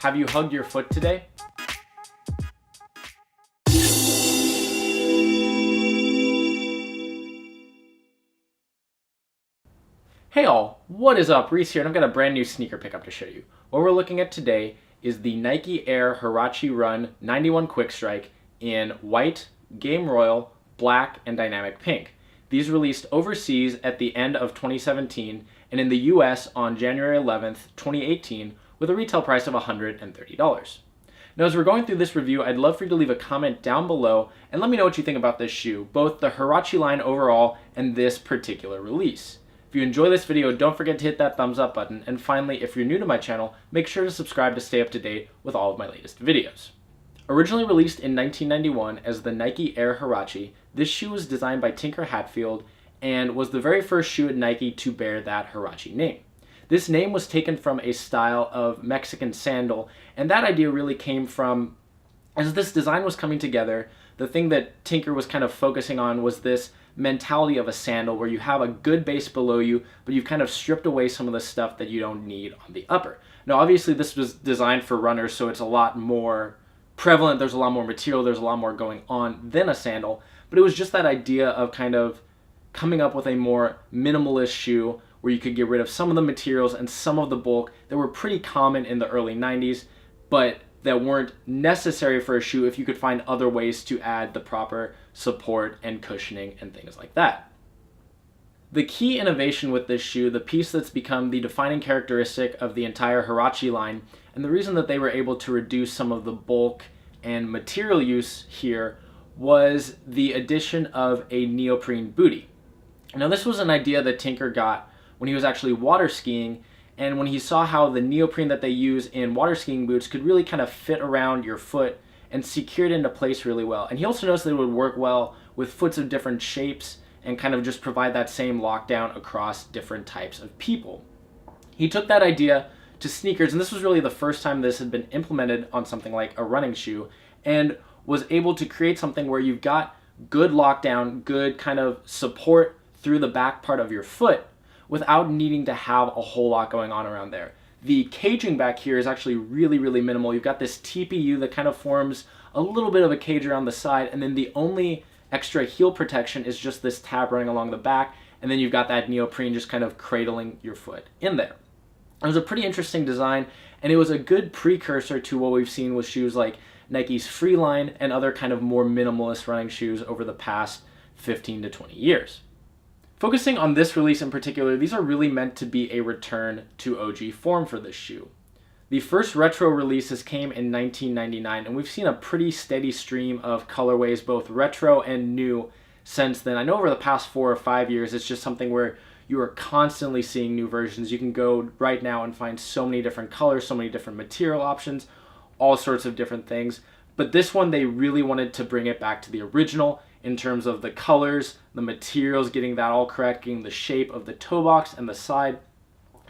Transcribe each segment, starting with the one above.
Have you hugged your foot today? Hey all, what is up? Reese here, and I've got a brand new sneaker pickup to show you. What we're looking at today is the Nike Air Huarache Run 91 Quick Strike in white, game royal, black, and dynamic pink. These released overseas at the end of 2017 and in the US on January 11th, 2018 with a retail price of $130. Now as we're going through this review, I'd love for you to leave a comment down below and let me know what you think about this shoe, both the Huarache line overall and this particular release. If you enjoy this video, don't forget to hit that thumbs up button, and finally, if you're new to my channel, make sure to subscribe to stay up to date with all of my latest videos. Originally released in 1991 as the Nike Air Huarache, this shoe was designed by Tinker Hatfield and was the very first shoe at Nike to bear that Huarache name. This name was taken from a style of Mexican sandal, and that idea really came from, as this design was coming together, the thing that Tinker was kind of focusing on was this mentality of a sandal where you have a good base below you, but you've kind of stripped away some of the stuff that you don't need on the upper. Now obviously this was designed for runners, so it's a lot more prevalent, there's a lot more material, there's a lot more going on than a sandal, but it was just that idea of kind of coming up with a more minimalist shoe where you could get rid of some of the materials and some of the bulk that were pretty common in the early 90s, but that weren't necessary for a shoe if you could find other ways to add the proper support and cushioning and things like that. The key innovation with this shoe, the piece that's become the defining characteristic of the entire Huarache line, and the reason that they were able to reduce some of the bulk and material use here, was the addition of a Neoprene Bootie. Now this was an idea that Tinker got when he was actually water skiing, and when he saw how the neoprene that they use in water skiing boots could really kind of fit around your foot and secure it into place really well. And he also noticed that it would work well with foots of different shapes and kind of just provide that same lockdown across different types of people. He took that idea to sneakers, and this was really the first time this had been implemented on something like a running shoe, and was able to create something where you've got good lockdown, good kind of support through the back part of your foot, without needing to have a whole lot going on around there. The caging back here is actually really, really minimal. You've got this TPU that kind of forms a little bit of a cage around the side, and then the only extra heel protection is just this tab running along the back, and then you've got that neoprene just kind of cradling your foot in there. It was a pretty interesting design, and it was a good precursor to what we've seen with shoes like Nike's Freeline and other kind of more minimalist running shoes over the past 15 to 20 years. Focusing on this release in particular, these are really meant to be a return to OG form for this shoe. The first retro releases came in 1999, and we've seen a pretty steady stream of colorways, both retro and new, since then. I know over the past 4 or 5 years, it's just something where you are constantly seeing new versions. You can go right now and find so many different colors, so many different material options, all sorts of different things. But this one, they really wanted to bring it back to the original in terms of the colors, the materials, getting that all correct, getting the shape of the toe box and the side.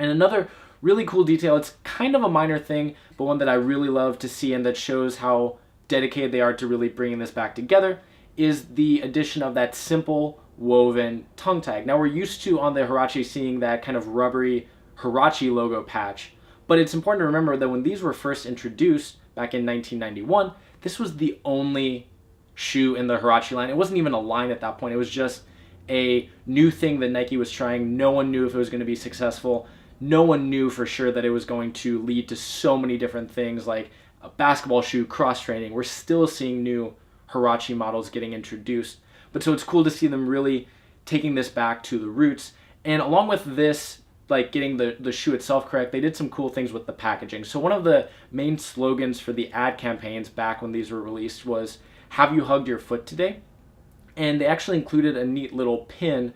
And another really cool detail, it's kind of a minor thing, but one that I really love to see and that shows how dedicated they are to really bringing this back together, is the addition of that simple woven tongue tag. Now we're used to on the Huarache seeing that kind of rubbery Huarache logo patch, but it's important to remember that when these were first introduced back in 1991, this was the only shoe in the Huarache line. It wasn't even a line at that point. It was just a new thing that Nike was trying. No one knew if it was going to be successful. No one knew for sure that it was going to lead to so many different things like a basketball shoe, cross training. We're still seeing new Huarache models getting introduced. But so it's cool to see them really taking this back to the roots. And along with this, like getting the shoe itself correct, they did some cool things with the packaging. So one of the main slogans for the ad campaigns back when these were released was, "Have you hugged your foot today?" And they actually included a neat little pin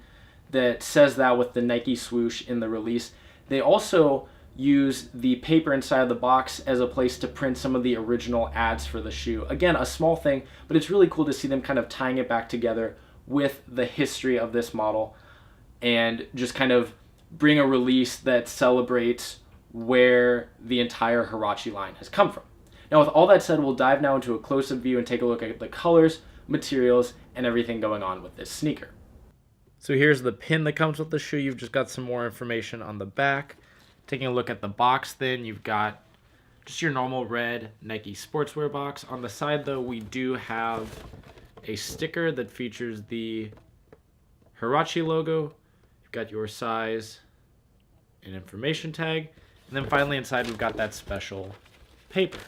that says that with the Nike swoosh in the release. They also use the paper inside of the box as a place to print some of the original ads for the shoe. Again, a small thing, but it's really cool to see them kind of tying it back together with the history of this model and just kind of bring a release that celebrates where the entire Huarache line has come from. Now with all that said, we'll dive now into a close-up view and take a look at the colors, materials, and everything going on with this sneaker. So here's the pin that comes with the shoe. You've just got some more information on the back. Taking a look at the box then, you've got Just your normal red Nike sportswear box. On the side, though, we do have a sticker that features the Huarache logo. You've got your size and information tag. And then finally inside, we've got that special paper.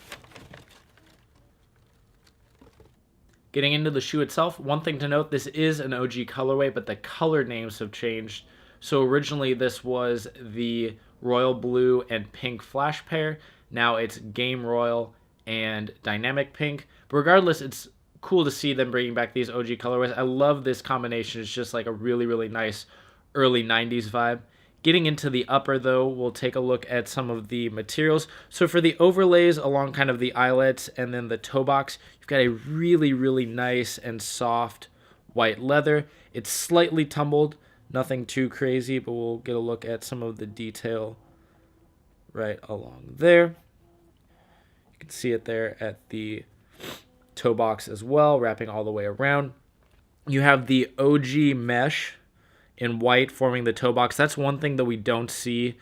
Getting into the shoe itself, one thing to note, this is an OG colorway, but the color names have changed. So originally this was the royal blue and pink flash pair. Now it's game royal and dynamic pink. But regardless, it's cool to see them bringing back these OG colorways. I love this combination. It's just like a really, really nice early 90s vibe. Getting into the upper, though, we'll take a look at some of the materials. So for the overlays along kind of the eyelets and then the toe box, you've got a really, really nice and soft white leather. It's slightly tumbled, nothing too crazy, but we'll get a look at some of the detail right along there. You can see it there at the toe box as well, wrapping all the way around. You have the OG mesh in white forming the toe box. That's one thing that we don't see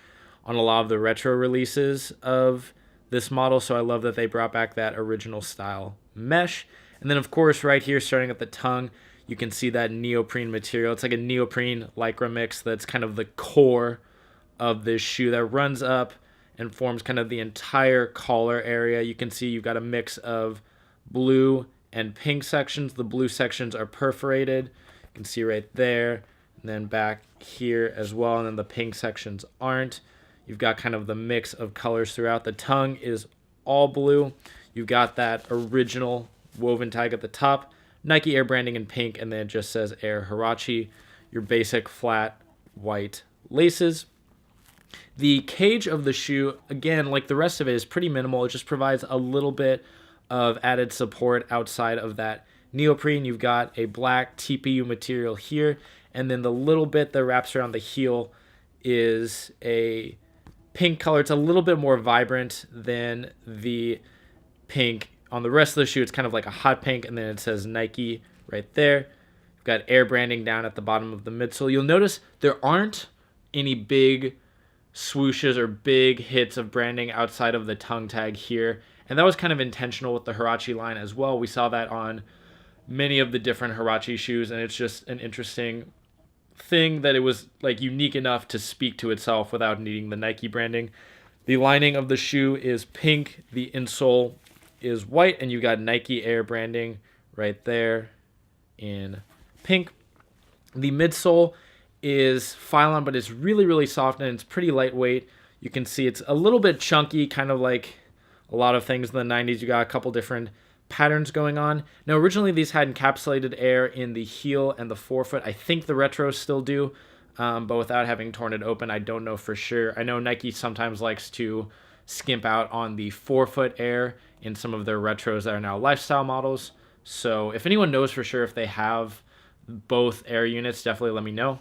on a lot of the retro releases of this model, so I love that they brought back that original style mesh. And then of course right here starting at the tongue, you can see that neoprene material. It's like a neoprene lycra mix that's kind of the core of this shoe that runs up and forms kind of the entire collar area. You can see you've got a mix of blue and pink sections. The blue sections are perforated. You can see right there. And then back here as well, and then the pink sections aren't. You've got kind of the mix of colors throughout. The tongue is all blue. You've got that original woven tag at the top, Nike Air branding in pink, and then it just says Air Huarache. Your basic flat white laces. The cage of the shoe, again, like the rest of it, is pretty minimal. It just provides a little bit of added support outside of that neoprene. You've got a black TPU material here, and then the little bit that wraps around the heel is a pink color. It's a little bit more vibrant than the pink on the rest of the shoe. It's kind of like a hot pink, and then it says Nike right there. You've got Air branding down at the bottom of the midsole. You'll notice there aren't any big swooshes or big hits of branding outside of the tongue tag here, and that was kind of intentional with the Huarache line as well. We saw that on many of the different Huarache shoes, and it's just an interesting thing that it was like unique enough to speak to itself without needing the Nike branding. The lining of the shoe is pink, the insole is white, and you got Nike Air branding right there in pink. The midsole is Phylon, but it's really, really soft and it's pretty lightweight. You can see it's a little bit chunky, kind of like a lot of things in the 90s. You got a couple different patterns going on. Now, originally these had encapsulated air in the heel and the forefoot. I think the retros still do, but without having torn it open, I don't know for sure. I know Nike sometimes likes to skimp out on the forefoot air in some of their retros that are now lifestyle models. So if anyone knows for sure if they have both air units, definitely let me know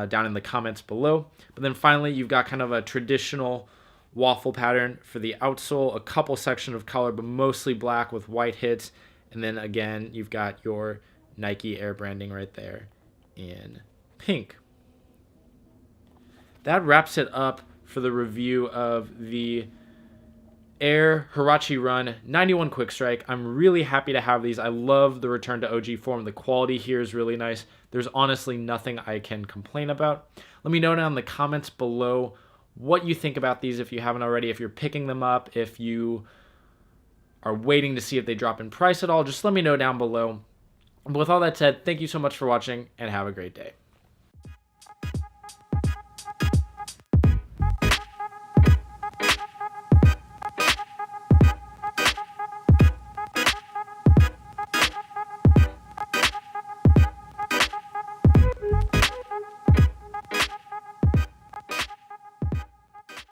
down in the comments below. But then finally, you've got kind of a traditional waffle pattern for the outsole, a couple section of color, but mostly black with white hits. And then again, you've got your Nike Air branding right there in pink. That wraps it up for the review of the Air Huarache Run 91 Quick Strike. I'm really happy to have these. I love the return to OG form. The quality here is really nice. There's honestly nothing I can complain about. Let me know down in the comments below what you think about these if you haven't already, if you're picking them up, if you are waiting to see if they drop in price at all. Just let me know down below. But with all that said, thank you so much for watching and have a great day.